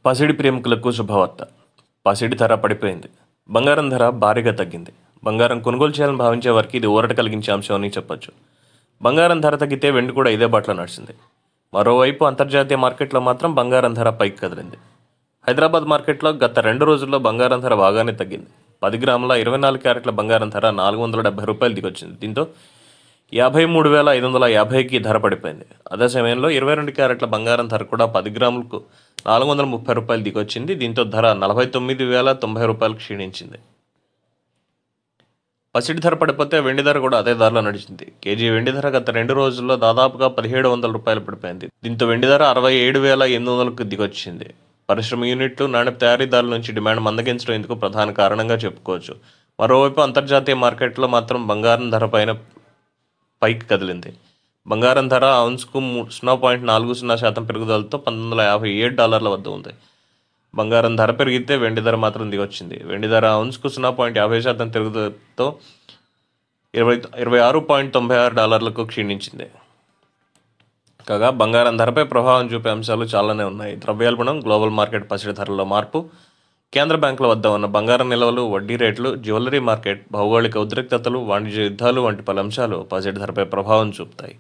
పసిడి ప్రేమికులకు శుభవార్త. పసిడి ధర పడిపోయింది. బంగారం ధర భారీగా తగ్గింది. బంగారం కొనుగోలు చేయాలని భావించే వారికి ఇది ఊరట కలిగించే అంశం అని చెప్పొచ్చు. బంగారం ధర తగ్గితే వెండి కూడా ఇదే బాటలో నడిచింది. మరోవైపు అంతర్జాతీయ మార్కెట్లో మాత్రం బంగారం ధర పైకి కదిలింది. హైదరాబాద్ మార్కెట్లో గత 2 రోజుల్లో బంగారం ధర బాగానే తగ్గింది. 10 గ్రాముల 24 క్యారెట్ల బంగారం ధర ₹470 దిగొచ్చింది. దీంతో 53,550కి ధర పడిపోయింది. అదే సమయంలో 22 క్యారెట్ల బంగారం ధర కూడా 10 గ్రాములకు ₹430 దిగొచ్చింది. దీంతో ధర ₹49,090 క్షీణించింది. పసిడి ధర పడిపోతే వెండి ధర కూడా అదే ధరలో నడిచింది. కేజీ వెండి ధర గత 2 రోజుల్లో దాదాపుగా ₹1,700 పడిపోయింది. దీంతో వెండి ధర 67,800కు దిగొచ్చింది. పరిశ్రమ యూనిట్లు, నాణ్యత తయారీదారుల నుంచి డిమాండ్ మందగించడం ఇందుకు ప్రధాన కారణంగా చెప్పుకోవచ్చు. మరోవైపు అంతర్జాతీయ మార్కెట్లో మాత్రం బంగారం ధర పైకి కదిలింది. బంగారం ధర ఔన్స్కు 0.40% పెరుగుదలతో $1,957 వద్ద ఉంది. బంగారం ధర పెరిగితే వెండి ధర మాత్రం దిగొచ్చింది. వెండి ధర ఔన్స్కు 0.50% పెరుగుదలతో $26.96కు క్షీణించింది. కాగా బంగారం ధరపై ప్రభావం చూపే అంశాలు చాలానే ఉన్నాయి. ద్రవ్యోల్బణం, గ్లోబల్ మార్కెట్ పసిడి ధరల్లో మార్పు, కేంద్ర బ్యాంకుల వద్ద ఉన్న బంగారం నిల్వలు, వడ్డీ రేట్లు, జ్యువెలరీ మార్కెట్, భౌగోళిక ఉద్రిక్తతలు, వాణిజ్య యుద్ధాలు వంటి పలు అంశాలు పసిడి ధరపై ప్రభావం చూపుతాయి.